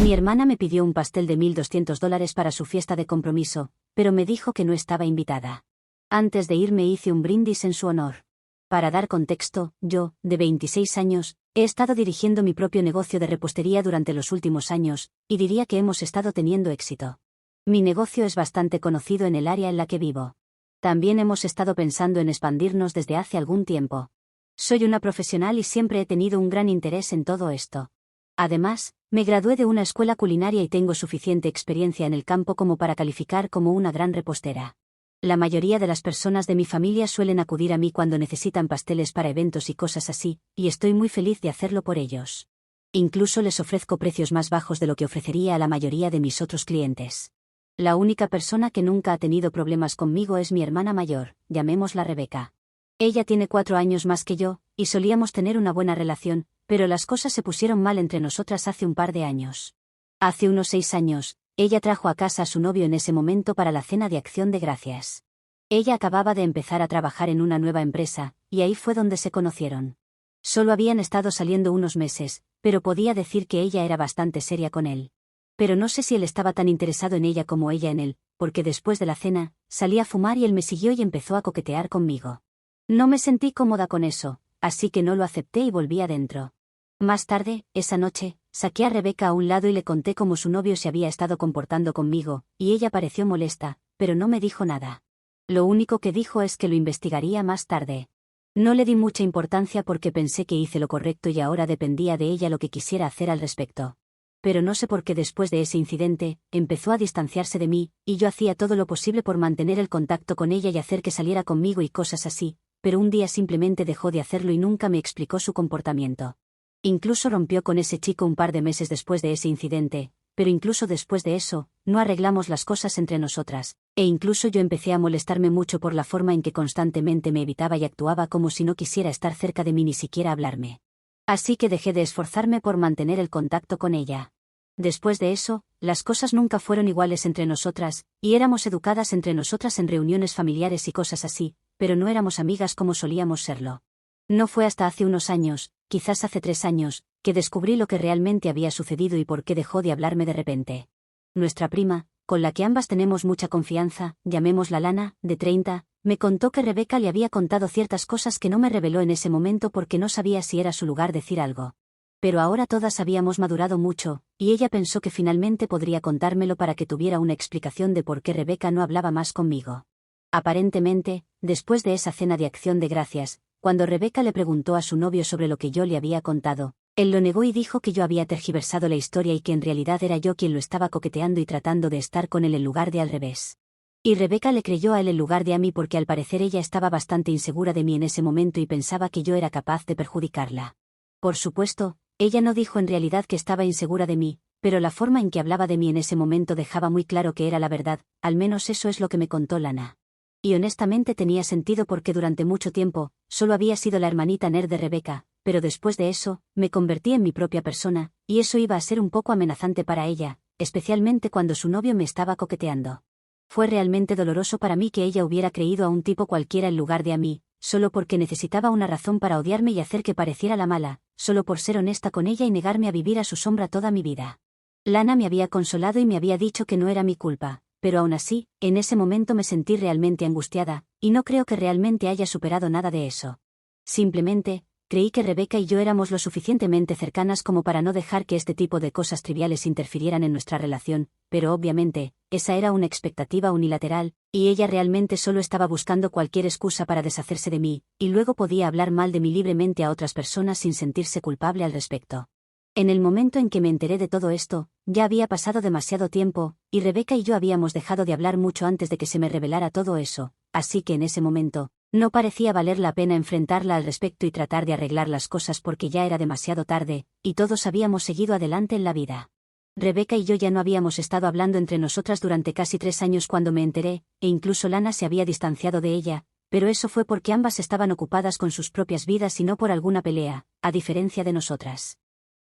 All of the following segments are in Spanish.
Mi hermana me pidió un pastel de $1.200 para su fiesta de compromiso, pero me dijo que no estaba invitada. Antes de irme hice un brindis en su honor. Para dar contexto, yo, de 26 años, he estado dirigiendo mi propio negocio de repostería durante los últimos años, y diría que hemos estado teniendo éxito. Mi negocio es bastante conocido en el área en la que vivo. También hemos estado pensando en expandirnos desde hace algún tiempo. Soy una profesional y siempre he tenido un gran interés en todo esto. Además, me gradué de una escuela culinaria y tengo suficiente experiencia en el campo como para calificar como una gran repostera. La mayoría de las personas de mi familia suelen acudir a mí cuando necesitan pasteles para eventos y cosas así, y estoy muy feliz de hacerlo por ellos. Incluso les ofrezco precios más bajos de lo que ofrecería a la mayoría de mis otros clientes. La única persona que nunca ha tenido problemas conmigo es mi hermana mayor, llamémosla Rebeca. Ella tiene 4 años más que yo, y solíamos tener una buena relación, pero las cosas se pusieron mal entre nosotras hace un par de años. Hace unos 6 años, ella trajo a casa a su novio en ese momento para la cena de Acción de Gracias. Ella acababa de empezar a trabajar en una nueva empresa, y ahí fue donde se conocieron. Solo habían estado saliendo unos meses, pero podía decir que ella era bastante seria con él. Pero no sé si él estaba tan interesado en ella como ella en él, porque después de la cena, salí a fumar y él me siguió y empezó a coquetear conmigo. No me sentí cómoda con eso, así que no lo acepté y volví adentro. Más tarde, esa noche, saqué a Rebeca a un lado y le conté cómo su novio se había estado comportando conmigo, y ella pareció molesta, pero no me dijo nada. Lo único que dijo es que lo investigaría más tarde. No le di mucha importancia porque pensé que hice lo correcto y ahora dependía de ella lo que quisiera hacer al respecto. Pero no sé por qué después de ese incidente, empezó a distanciarse de mí, y yo hacía todo lo posible por mantener el contacto con ella y hacer que saliera conmigo y cosas así, pero un día simplemente dejó de hacerlo y nunca me explicó su comportamiento. Incluso rompió con ese chico un par de meses después de ese incidente, pero incluso después de eso, no arreglamos las cosas entre nosotras, e incluso yo empecé a molestarme mucho por la forma en que constantemente me evitaba y actuaba como si no quisiera estar cerca de mí ni siquiera hablarme. Así que dejé de esforzarme por mantener el contacto con ella. Después de eso, las cosas nunca fueron iguales entre nosotras, y éramos educadas entre nosotras en reuniones familiares y cosas así, pero no éramos amigas como solíamos serlo. No fue hasta hace unos años, quizás hace 3 años, que descubrí lo que realmente había sucedido y por qué dejó de hablarme de repente. Nuestra prima, con la que ambas tenemos mucha confianza, llamémosla Lana, de 30, me contó que Rebeca le había contado ciertas cosas que no me reveló en ese momento porque no sabía si era su lugar decir algo. Pero ahora todas habíamos madurado mucho, y ella pensó que finalmente podría contármelo para que tuviera una explicación de por qué Rebeca no hablaba más conmigo. Aparentemente, después de esa cena de Acción de Gracias, cuando Rebeca le preguntó a su novio sobre lo que yo le había contado, él lo negó y dijo que yo había tergiversado la historia y que en realidad era yo quien lo estaba coqueteando y tratando de estar con él en lugar de al revés. Y Rebeca le creyó a él en lugar de a mí porque al parecer ella estaba bastante insegura de mí en ese momento y pensaba que yo era capaz de perjudicarla. Por supuesto, ella no dijo en realidad que estaba insegura de mí, pero la forma en que hablaba de mí en ese momento dejaba muy claro que era la verdad, al menos eso es lo que me contó Lana. Y honestamente tenía sentido porque durante mucho tiempo, solo había sido la hermanita nerd de Rebeca, pero después de eso, me convertí en mi propia persona, y eso iba a ser un poco amenazante para ella, especialmente cuando su novio me estaba coqueteando. Fue realmente doloroso para mí que ella hubiera creído a un tipo cualquiera en lugar de a mí, solo porque necesitaba una razón para odiarme y hacer que pareciera la mala, solo por ser honesta con ella y negarme a vivir a su sombra toda mi vida. Lana me había consolado y me había dicho que no era mi culpa. Pero aún así, en ese momento me sentí realmente angustiada, y no creo que realmente haya superado nada de eso. Simplemente, creí que Rebeca y yo éramos lo suficientemente cercanas como para no dejar que este tipo de cosas triviales interfirieran en nuestra relación, pero obviamente, esa era una expectativa unilateral, y ella realmente solo estaba buscando cualquier excusa para deshacerse de mí, y luego podía hablar mal de mí libremente a otras personas sin sentirse culpable al respecto. En el momento en que me enteré de todo esto, ya había pasado demasiado tiempo, y Rebeca y yo habíamos dejado de hablar mucho antes de que se me revelara todo eso, así que en ese momento, no parecía valer la pena enfrentarla al respecto y tratar de arreglar las cosas porque ya era demasiado tarde, y todos habíamos seguido adelante en la vida. Rebeca y yo ya no habíamos estado hablando entre nosotras durante casi 3 años cuando me enteré, e incluso Lana se había distanciado de ella, pero eso fue porque ambas estaban ocupadas con sus propias vidas y no por alguna pelea, a diferencia de nosotras.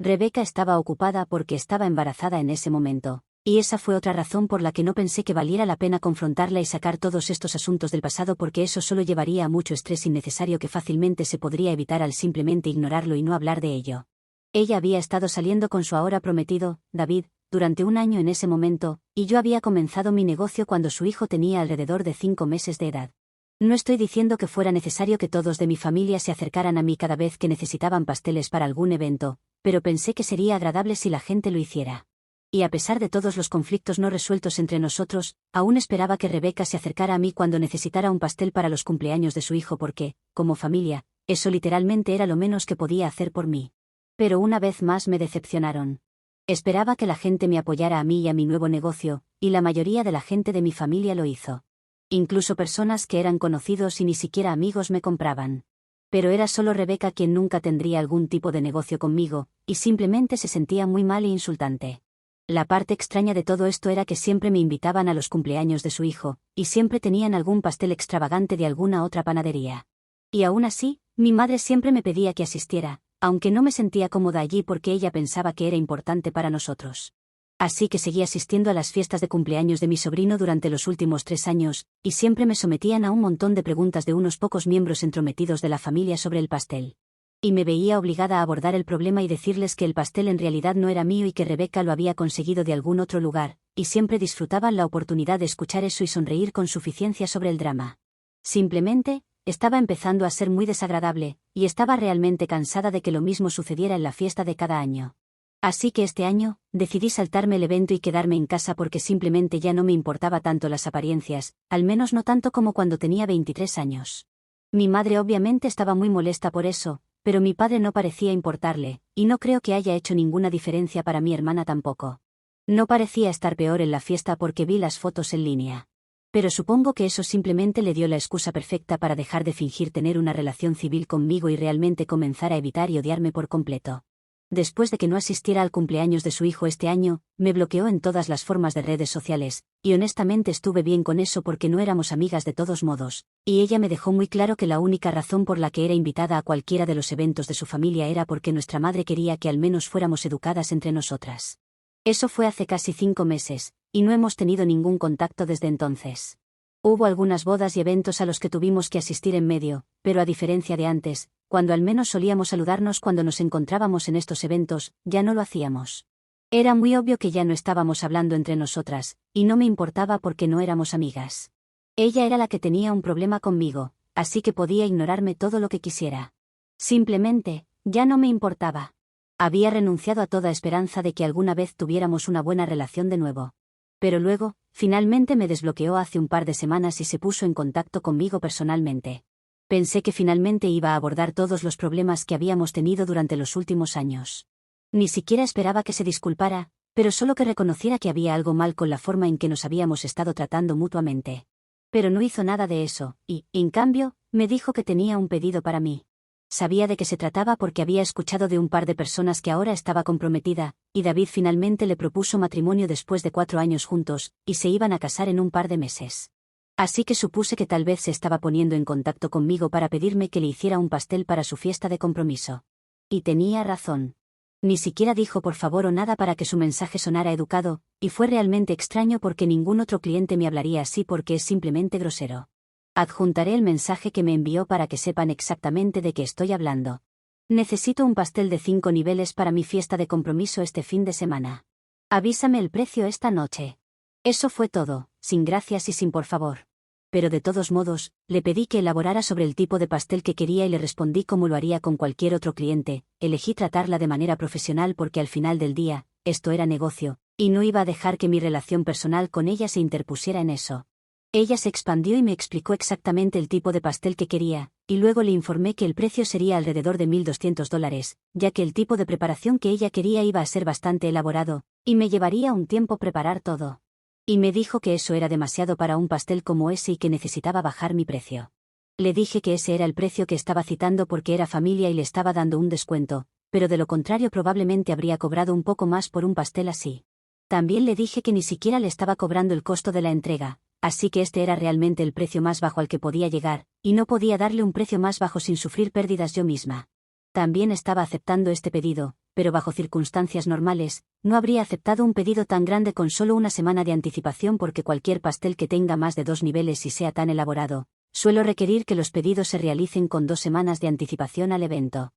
Rebeca estaba ocupada porque estaba embarazada en ese momento, y esa fue otra razón por la que no pensé que valiera la pena confrontarla y sacar todos estos asuntos del pasado porque eso solo llevaría a mucho estrés innecesario que fácilmente se podría evitar al simplemente ignorarlo y no hablar de ello. Ella había estado saliendo con su ahora prometido, David, durante un año en ese momento, y yo había comenzado mi negocio cuando su hijo tenía alrededor de 5 meses de edad. No estoy diciendo que fuera necesario que todos de mi familia se acercaran a mí cada vez que necesitaban pasteles para algún evento, pero pensé que sería agradable si la gente lo hiciera. Y a pesar de todos los conflictos no resueltos entre nosotros, aún esperaba que Rebeca se acercara a mí cuando necesitara un pastel para los cumpleaños de su hijo porque, como familia, eso literalmente era lo menos que podía hacer por mí. Pero una vez más me decepcionaron. Esperaba que la gente me apoyara a mí y a mi nuevo negocio, y la mayoría de la gente de mi familia lo hizo. Incluso personas que eran conocidos y ni siquiera amigos me compraban. Pero era solo Rebeca quien nunca tendría algún tipo de negocio conmigo, y simplemente se sentía muy mal e insultante. La parte extraña de todo esto era que siempre me invitaban a los cumpleaños de su hijo, y siempre tenían algún pastel extravagante de alguna otra panadería. Y aún así, mi madre siempre me pedía que asistiera, aunque no me sentía cómoda allí porque ella pensaba que era importante para nosotros. Así que seguí asistiendo a las fiestas de cumpleaños de mi sobrino durante los últimos 3 años, y siempre me sometían a un montón de preguntas de unos pocos miembros entrometidos de la familia sobre el pastel. Y me veía obligada a abordar el problema y decirles que el pastel en realidad no era mío y que Rebeca lo había conseguido de algún otro lugar, y siempre disfrutaban la oportunidad de escuchar eso y sonreír con suficiencia sobre el drama. Simplemente, estaba empezando a ser muy desagradable, y estaba realmente cansada de que lo mismo sucediera en la fiesta de cada año. Así que este año, decidí saltarme el evento y quedarme en casa porque simplemente ya no me importaba tanto las apariencias, al menos no tanto como cuando tenía 23 años. Mi madre obviamente estaba muy molesta por eso, pero mi padre no parecía importarle, y no creo que haya hecho ninguna diferencia para mi hermana tampoco. No parecía estar peor en la fiesta porque vi las fotos en línea. Pero supongo que eso simplemente le dio la excusa perfecta para dejar de fingir tener una relación civil conmigo y realmente comenzar a evitar y odiarme por completo. Después de que no asistiera al cumpleaños de su hijo este año, me bloqueó en todas las formas de redes sociales, y honestamente estuve bien con eso porque no éramos amigas de todos modos, y ella me dejó muy claro que la única razón por la que era invitada a cualquiera de los eventos de su familia era porque nuestra madre quería que al menos fuéramos educadas entre nosotras. Eso fue hace casi 5 meses, y no hemos tenido ningún contacto desde entonces. Hubo algunas bodas y eventos a los que tuvimos que asistir en medio, pero a diferencia de antes, cuando al menos solíamos saludarnos cuando nos encontrábamos en estos eventos, ya no lo hacíamos. Era muy obvio que ya no estábamos hablando entre nosotras, y no me importaba porque no éramos amigas. Ella era la que tenía un problema conmigo, así que podía ignorarme todo lo que quisiera. Simplemente, ya no me importaba. Había renunciado a toda esperanza de que alguna vez tuviéramos una buena relación de nuevo. Pero luego, finalmente me desbloqueó hace un par de semanas y se puso en contacto conmigo personalmente. Pensé que finalmente iba a abordar todos los problemas que habíamos tenido durante los últimos años. Ni siquiera esperaba que se disculpara, pero solo que reconociera que había algo mal con la forma en que nos habíamos estado tratando mutuamente. Pero no hizo nada de eso, y, en cambio, me dijo que tenía un pedido para mí. Sabía de qué se trataba porque había escuchado de un par de personas que ahora estaba comprometida, y David finalmente le propuso matrimonio después de 4 años juntos, y se iban a casar en un par de meses. Así que supuse que tal vez se estaba poniendo en contacto conmigo para pedirme que le hiciera un pastel para su fiesta de compromiso. Y tenía razón. Ni siquiera dijo por favor o nada para que su mensaje sonara educado, y fue realmente extraño porque ningún otro cliente me hablaría así porque es simplemente grosero. Adjuntaré el mensaje que me envió para que sepan exactamente de qué estoy hablando. Necesito un pastel de 5 niveles para mi fiesta de compromiso este fin de semana. Avísame el precio esta noche. Eso fue todo, sin gracias y sin por favor. Pero de todos modos, le pedí que elaborara sobre el tipo de pastel que quería y le respondí como lo haría con cualquier otro cliente. Elegí tratarla de manera profesional porque al final del día, esto era negocio, y no iba a dejar que mi relación personal con ella se interpusiera en eso. Ella se expandió y me explicó exactamente el tipo de pastel que quería, y luego le informé que el precio sería alrededor de $1.200, ya que el tipo de preparación que ella quería iba a ser bastante elaborado, y me llevaría un tiempo preparar todo. Y me dijo que eso era demasiado para un pastel como ese y que necesitaba bajar mi precio. Le dije que ese era el precio que estaba citando porque era familia y le estaba dando un descuento, pero de lo contrario probablemente habría cobrado un poco más por un pastel así. También le dije que ni siquiera le estaba cobrando el costo de la entrega, así que este era realmente el precio más bajo al que podía llegar, y no podía darle un precio más bajo sin sufrir pérdidas yo misma. También estaba aceptando este pedido, pero bajo circunstancias normales, no habría aceptado un pedido tan grande con solo una semana de anticipación porque cualquier pastel que tenga más de 2 niveles y sea tan elaborado, suelo requerir que los pedidos se realicen con 2 semanas de anticipación al evento.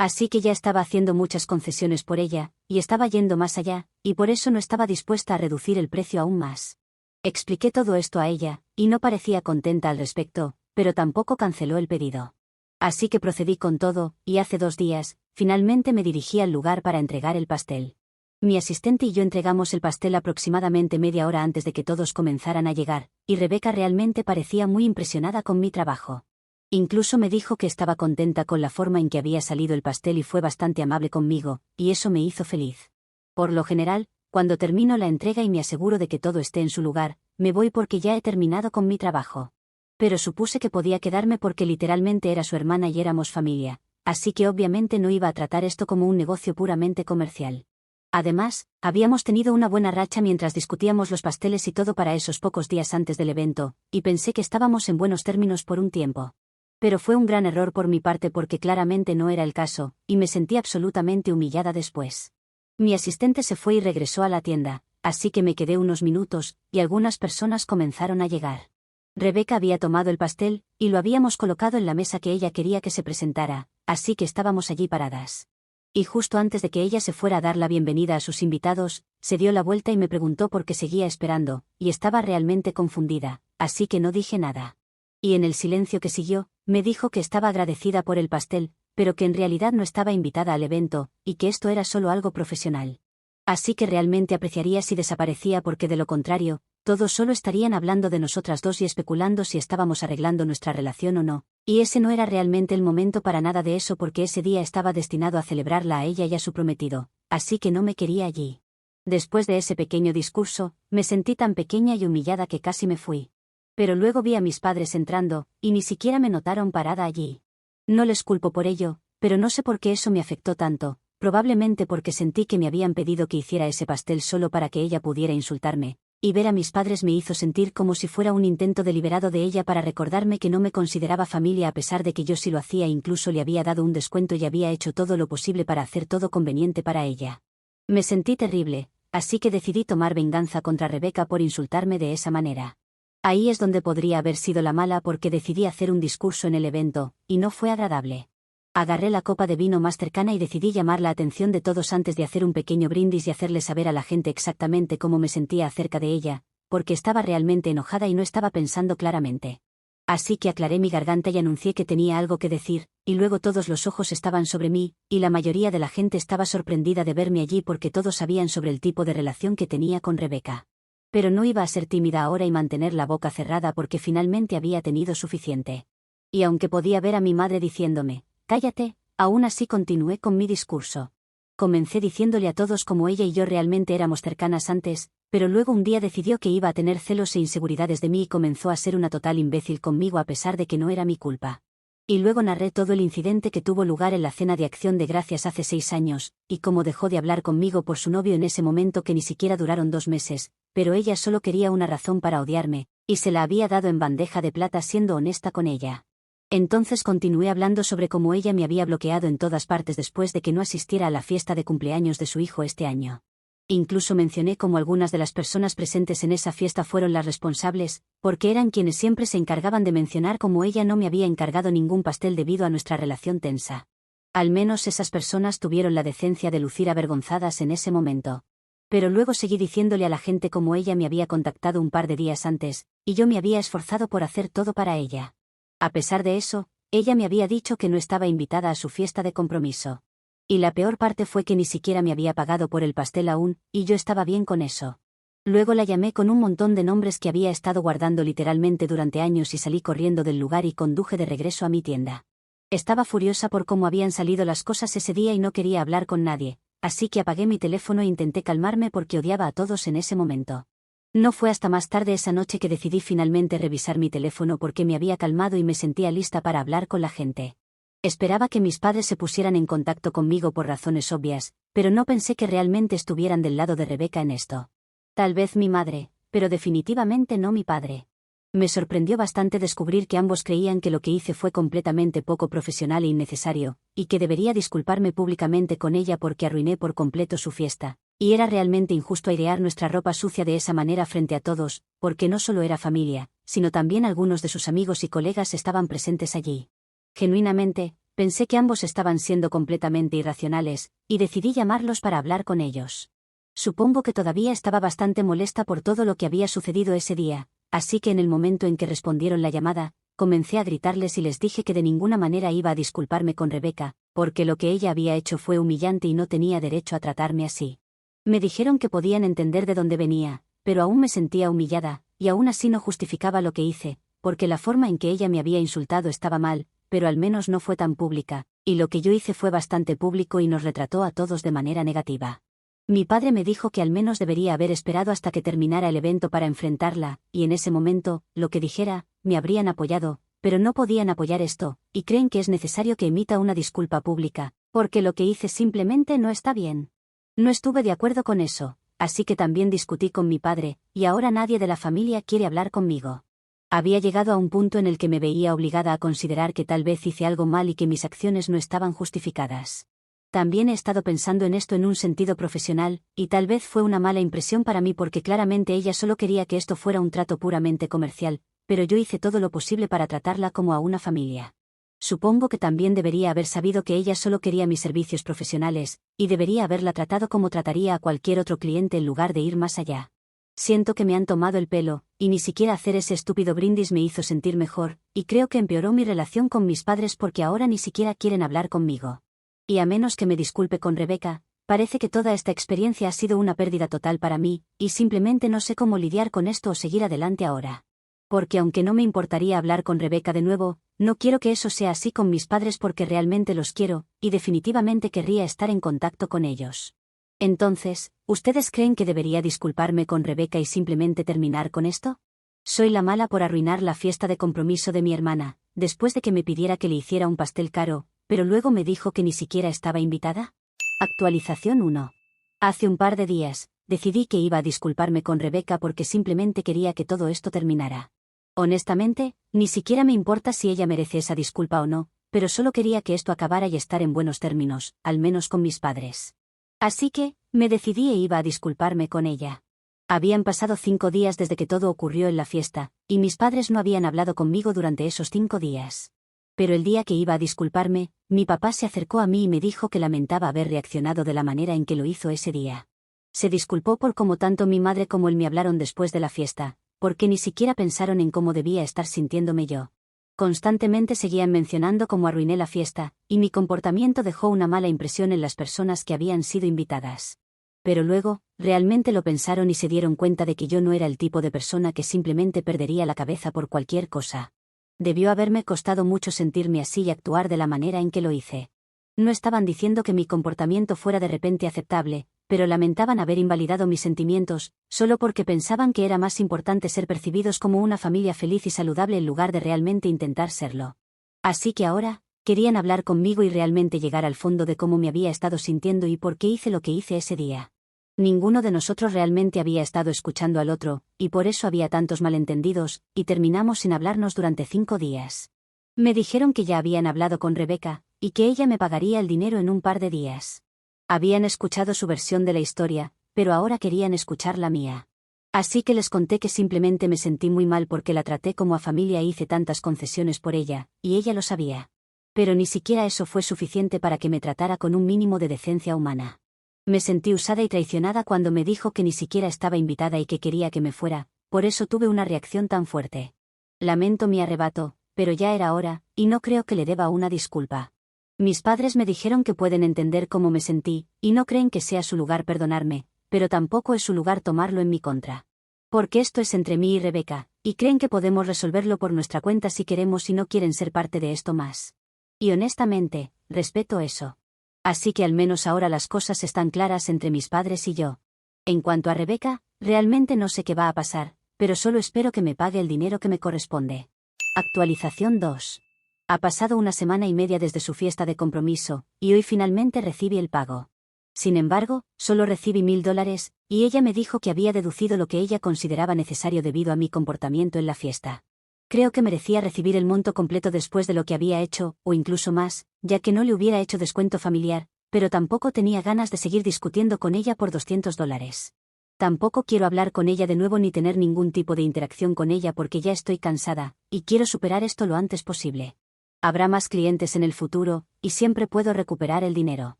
Así que ya estaba haciendo muchas concesiones por ella, y estaba yendo más allá, y por eso no estaba dispuesta a reducir el precio aún más. Expliqué todo esto a ella, y no parecía contenta al respecto, pero tampoco canceló el pedido. Así que procedí con todo, y hace 2 días, finalmente me dirigí al lugar para entregar el pastel. Mi asistente y yo entregamos el pastel aproximadamente media hora antes de que todos comenzaran a llegar, y Rebeca realmente parecía muy impresionada con mi trabajo. Incluso me dijo que estaba contenta con la forma en que había salido el pastel y fue bastante amable conmigo, y eso me hizo feliz. Por lo general, cuando termino la entrega y me aseguro de que todo esté en su lugar, me voy porque ya he terminado con mi trabajo. Pero supuse que podía quedarme porque literalmente era su hermana y éramos familia, así que obviamente no iba a tratar esto como un negocio puramente comercial. Además, habíamos tenido una buena racha mientras discutíamos los pasteles y todo para esos pocos días antes del evento, y pensé que estábamos en buenos términos por un tiempo. Pero fue un gran error por mi parte porque claramente no era el caso, y me sentí absolutamente humillada después. Mi asistente se fue y regresó a la tienda, así que me quedé unos minutos, y algunas personas comenzaron a llegar. Rebeca había tomado el pastel, y lo habíamos colocado en la mesa que ella quería que se presentara, así que estábamos allí paradas. Y justo antes de que ella se fuera a dar la bienvenida a sus invitados, se dio la vuelta y me preguntó por qué seguía esperando, y estaba realmente confundida, así que no dije nada. Y en el silencio que siguió, me dijo que estaba agradecida por el pastel, pero que en realidad no estaba invitada al evento, y que esto era solo algo profesional. Así que realmente apreciaría si desaparecía porque de lo contrario, todos solo estarían hablando de nosotras dos y especulando si estábamos arreglando nuestra relación o no, y ese no era realmente el momento para nada de eso porque ese día estaba destinado a celebrarla a ella y a su prometido, así que no me quería allí. Después de ese pequeño discurso, me sentí tan pequeña y humillada que casi me fui. Pero luego vi a mis padres entrando, y ni siquiera me notaron parada allí. No les culpo por ello, pero no sé por qué eso me afectó tanto, probablemente porque sentí que me habían pedido que hiciera ese pastel solo para que ella pudiera insultarme, y ver a mis padres me hizo sentir como si fuera un intento deliberado de ella para recordarme que no me consideraba familia a pesar de que yo sí lo hacía e incluso le había dado un descuento y había hecho todo lo posible para hacer todo conveniente para ella. Me sentí terrible, así que decidí tomar venganza contra Rebeca por insultarme de esa manera. Ahí es donde podría haber sido la mala porque decidí hacer un discurso en el evento, y no fue agradable. Agarré la copa de vino más cercana y decidí llamar la atención de todos antes de hacer un pequeño brindis y hacerle saber a la gente exactamente cómo me sentía acerca de ella, porque estaba realmente enojada y no estaba pensando claramente. Así que aclaré mi garganta y anuncié que tenía algo que decir, y luego todos los ojos estaban sobre mí, y la mayoría de la gente estaba sorprendida de verme allí porque todos sabían sobre el tipo de relación que tenía con Rebeca. Pero no iba a ser tímida ahora y mantener la boca cerrada porque finalmente había tenido suficiente. Y aunque podía ver a mi madre diciéndome, «Cállate», aún así continué con mi discurso. Comencé diciéndole a todos cómo ella y yo realmente éramos cercanas antes, pero luego un día decidió que iba a tener celos e inseguridades de mí y comenzó a ser una total imbécil conmigo a pesar de que no era mi culpa. Y luego narré todo el incidente que tuvo lugar en la cena de Acción de Gracias hace 6 años, y cómo dejó de hablar conmigo por su novio en ese momento que ni siquiera duraron 2 meses, pero ella solo quería una razón para odiarme, y se la había dado en bandeja de plata siendo honesta con ella. Entonces continué hablando sobre cómo ella me había bloqueado en todas partes después de que no asistiera a la fiesta de cumpleaños de su hijo este año. Incluso mencioné cómo algunas de las personas presentes en esa fiesta fueron las responsables, porque eran quienes siempre se encargaban de mencionar cómo ella no me había encargado ningún pastel debido a nuestra relación tensa. Al menos esas personas tuvieron la decencia de lucir avergonzadas en ese momento. Pero luego seguí diciéndole a la gente cómo ella me había contactado un par de días antes, y yo me había esforzado por hacer todo para ella. A pesar de eso, ella me había dicho que no estaba invitada a su fiesta de compromiso. Y la peor parte fue que ni siquiera me había pagado por el pastel aún, y yo estaba bien con eso. Luego la llamé con un montón de nombres que había estado guardando literalmente durante años y salí corriendo del lugar y conduje de regreso a mi tienda. Estaba furiosa por cómo habían salido las cosas ese día y no quería hablar con nadie, así que apagué mi teléfono e intenté calmarme porque odiaba a todos en ese momento. No fue hasta más tarde esa noche que decidí finalmente revisar mi teléfono porque me había calmado y me sentía lista para hablar con la gente. Esperaba que mis padres se pusieran en contacto conmigo por razones obvias, pero no pensé que realmente estuvieran del lado de Rebeca en esto. Tal vez mi madre, pero definitivamente no mi padre. Me sorprendió bastante descubrir que ambos creían que lo que hice fue completamente poco profesional e innecesario, y que debería disculparme públicamente con ella porque arruiné por completo su fiesta, y era realmente injusto airear nuestra ropa sucia de esa manera frente a todos, porque no solo era familia, sino también algunos de sus amigos y colegas estaban presentes allí. Genuinamente, pensé que ambos estaban siendo completamente irracionales, y decidí llamarlos para hablar con ellos. Supongo que todavía estaba bastante molesta por todo lo que había sucedido ese día, así que en el momento en que respondieron la llamada, comencé a gritarles y les dije que de ninguna manera iba a disculparme con Rebecca, porque lo que ella había hecho fue humillante y no tenía derecho a tratarme así. Me dijeron que podían entender de dónde venía, pero aún me sentía humillada, y aún así no justificaba lo que hice, porque la forma en que ella me había insultado estaba mal, pero al menos no fue tan pública, y lo que yo hice fue bastante público y nos retrató a todos de manera negativa. Mi padre me dijo que al menos debería haber esperado hasta que terminara el evento para enfrentarla, y en ese momento, lo que dijera, me habrían apoyado, pero no podían apoyar esto, y creen que es necesario que emita una disculpa pública, porque lo que hice simplemente no está bien. No estuve de acuerdo con eso, así que también discutí con mi padre, y ahora nadie de la familia quiere hablar conmigo. Había llegado a un punto en el que me veía obligada a considerar que tal vez hice algo mal y que mis acciones no estaban justificadas. También he estado pensando en esto en un sentido profesional, y tal vez fue una mala impresión para mí porque claramente ella solo quería que esto fuera un trato puramente comercial, pero yo hice todo lo posible para tratarla como a una familia. Supongo que también debería haber sabido que ella solo quería mis servicios profesionales, y debería haberla tratado como trataría a cualquier otro cliente en lugar de ir más allá. Siento que me han tomado el pelo, y ni siquiera hacer ese estúpido brindis me hizo sentir mejor, y creo que empeoró mi relación con mis padres porque ahora ni siquiera quieren hablar conmigo. Y a menos que me disculpe con Rebecca, parece que toda esta experiencia ha sido una pérdida total para mí, y simplemente no sé cómo lidiar con esto o seguir adelante ahora. Porque aunque no me importaría hablar con Rebecca de nuevo, no quiero que eso sea así con mis padres porque realmente los quiero, y definitivamente querría estar en contacto con ellos. Entonces, ¿ustedes creen que debería disculparme con Rebecca y simplemente terminar con esto? Soy la mala por arruinar la fiesta de compromiso de mi hermana, después de que me pidiera que le hiciera un pastel caro, pero luego me dijo que ni siquiera estaba invitada. Actualización 1. Hace un par de días, decidí que iba a disculparme con Rebecca porque simplemente quería que todo esto terminara. Honestamente, ni siquiera me importa si ella merece esa disculpa o no, pero solo quería que esto acabara y estar en buenos términos, al menos con mis padres. Así que, me decidí e iba a disculparme con ella. Habían pasado 5 días desde que todo ocurrió en la fiesta, y mis padres no habían hablado conmigo durante esos 5 días. Pero el día que iba a disculparme, mi papá se acercó a mí y me dijo que lamentaba haber reaccionado de la manera en que lo hizo ese día. Se disculpó por cómo tanto mi madre como él me hablaron después de la fiesta, porque ni siquiera pensaron en cómo debía estar sintiéndome yo. Constantemente seguían mencionando cómo arruiné la fiesta, y mi comportamiento dejó una mala impresión en las personas que habían sido invitadas. Pero luego, realmente lo pensaron y se dieron cuenta de que yo no era el tipo de persona que simplemente perdería la cabeza por cualquier cosa. Debió haberme costado mucho sentirme así y actuar de la manera en que lo hice. No estaban diciendo que mi comportamiento fuera de repente aceptable, pero lamentaban haber invalidado mis sentimientos, solo porque pensaban que era más importante ser percibidos como una familia feliz y saludable en lugar de realmente intentar serlo. Así que ahora, querían hablar conmigo y realmente llegar al fondo de cómo me había estado sintiendo y por qué hice lo que hice ese día. Ninguno de nosotros realmente había estado escuchando al otro, y por eso había tantos malentendidos, y terminamos sin hablarnos durante 5 días. Me dijeron que ya habían hablado con Rebecca, y que ella me pagaría el dinero en un par de días. Habían escuchado su versión de la historia, pero ahora querían escuchar la mía. Así que les conté que simplemente me sentí muy mal porque la traté como a familia e hice tantas concesiones por ella, y ella lo sabía. Pero ni siquiera eso fue suficiente para que me tratara con un mínimo de decencia humana. Me sentí usada y traicionada cuando me dijo que ni siquiera estaba invitada y que quería que me fuera, por eso tuve una reacción tan fuerte. Lamento mi arrebato, pero ya era hora, y no creo que le deba una disculpa. Mis padres me dijeron que pueden entender cómo me sentí, y no creen que sea su lugar perdonarme, pero tampoco es su lugar tomarlo en mi contra. Porque esto es entre mí y Rebecca, y creen que podemos resolverlo por nuestra cuenta si queremos y no quieren ser parte de esto más. Y honestamente, respeto eso. Así que al menos ahora las cosas están claras entre mis padres y yo. En cuanto a Rebecca, realmente no sé qué va a pasar, pero solo espero que me pague el dinero que me corresponde. Actualización 2. Ha pasado 1 semana y media desde su fiesta de compromiso, y hoy finalmente recibí el pago. Sin embargo, solo recibí $1000, y ella me dijo que había deducido lo que ella consideraba necesario debido a mi comportamiento en la fiesta. Creo que merecía recibir el monto completo después de lo que había hecho, o incluso más, ya que no le hubiera hecho descuento familiar, pero tampoco tenía ganas de seguir discutiendo con ella por $200. Tampoco quiero hablar con ella de nuevo ni tener ningún tipo de interacción con ella porque ya estoy cansada, y quiero superar esto lo antes posible. Habrá más clientes en el futuro, y siempre puedo recuperar el dinero.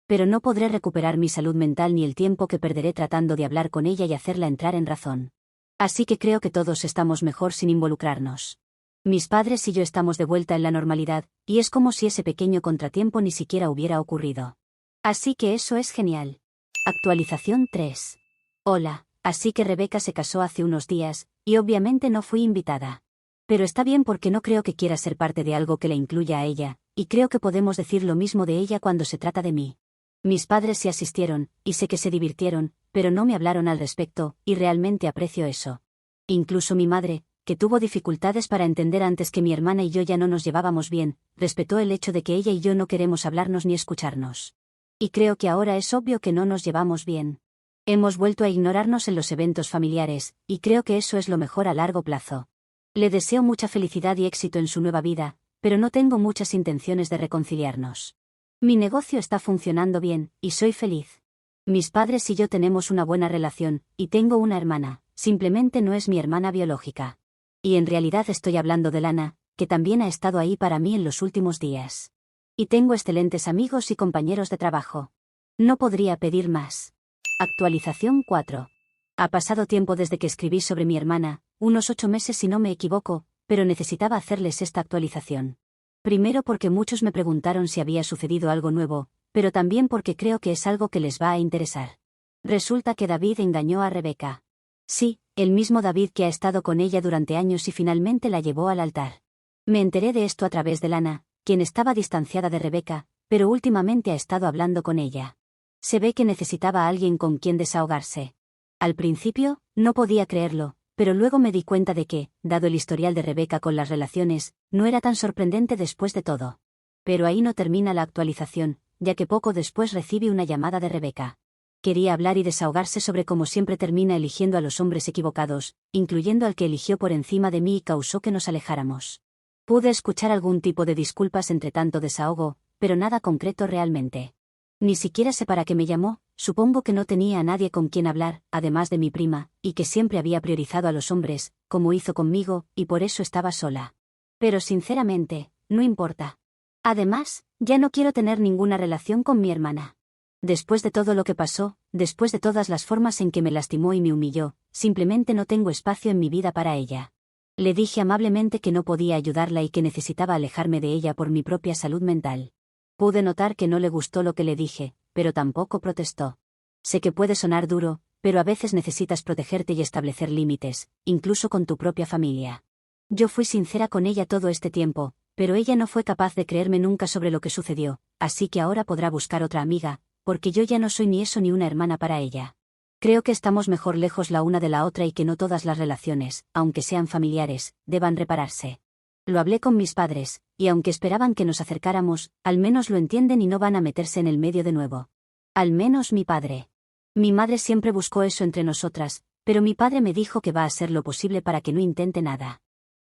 Pero no podré recuperar mi salud mental ni el tiempo que perderé tratando de hablar con ella y hacerla entrar en razón. Así que creo que todos estamos mejor sin involucrarnos. Mis padres y yo estamos de vuelta en la normalidad, y es como si ese pequeño contratiempo ni siquiera hubiera ocurrido. Así que eso es genial. Actualización 3. Hola, así que Rebeca se casó hace unos días, y obviamente no fui invitada. Pero está bien porque no creo que quiera ser parte de algo que la incluya a ella, y creo que podemos decir lo mismo de ella cuando se trata de mí. Mis padres sí asistieron, y sé que se divirtieron, pero no me hablaron al respecto, y realmente aprecio eso. Incluso mi madre, que tuvo dificultades para entender antes que mi hermana y yo ya no nos llevábamos bien, respetó el hecho de que ella y yo no queremos hablarnos ni escucharnos. Y creo que ahora es obvio que no nos llevamos bien. Hemos vuelto a ignorarnos en los eventos familiares, y creo que eso es lo mejor a largo plazo. Le deseo mucha felicidad y éxito en su nueva vida, pero no tengo muchas intenciones de reconciliarnos. Mi negocio está funcionando bien, y soy feliz. Mis padres y yo tenemos una buena relación, y tengo una hermana, simplemente no es mi hermana biológica. Y en realidad estoy hablando de Lana, que también ha estado ahí para mí en los últimos días. Y tengo excelentes amigos y compañeros de trabajo. No podría pedir más. Actualización 4. Ha pasado tiempo desde que escribí sobre mi hermana, unos 8 meses si no me equivoco, pero necesitaba hacerles esta actualización. Primero porque muchos me preguntaron si había sucedido algo nuevo, pero también porque creo que es algo que les va a interesar. Resulta que David engañó a Rebeca. Sí, el mismo David que ha estado con ella durante años y finalmente la llevó al altar. Me enteré de esto a través de Lana, quien estaba distanciada de Rebeca, pero últimamente ha estado hablando con ella. Se ve que necesitaba a alguien con quien desahogarse. Al principio, no podía creerlo, pero luego me di cuenta de que, dado el historial de Rebeca con las relaciones, no era tan sorprendente después de todo. Pero ahí no termina la actualización, ya que poco después recibí una llamada de Rebeca. Quería hablar y desahogarse sobre cómo siempre termina eligiendo a los hombres equivocados, incluyendo al que eligió por encima de mí y causó que nos alejáramos. Pude escuchar algún tipo de disculpas entre tanto desahogo, pero nada concreto realmente. Ni siquiera sé para qué me llamó, supongo que no tenía a nadie con quien hablar, además de mi prima, y que siempre había priorizado a los hombres, como hizo conmigo, y por eso estaba sola. Pero sinceramente, no importa. Además, ya no quiero tener ninguna relación con mi hermana. Después de todo lo que pasó, después de todas las formas en que me lastimó y me humilló, simplemente no tengo espacio en mi vida para ella. Le dije amablemente que no podía ayudarla y que necesitaba alejarme de ella por mi propia salud mental. Pude notar que no le gustó lo que le dije, pero tampoco protestó. Sé que puede sonar duro, pero a veces necesitas protegerte y establecer límites, incluso con tu propia familia. Yo fui sincera con ella todo este tiempo, pero ella no fue capaz de creerme nunca sobre lo que sucedió, así que ahora podrá buscar otra amiga, porque yo ya no soy ni eso ni una hermana para ella. Creo que estamos mejor lejos la una de la otra y que no todas las relaciones, aunque sean familiares, deban repararse. Lo hablé con mis padres, y aunque esperaban que nos acercáramos, al menos lo entienden y no van a meterse en el medio de nuevo. Al menos mi padre. Mi madre siempre buscó eso entre nosotras, pero mi padre me dijo que va a hacer lo posible para que no intente nada.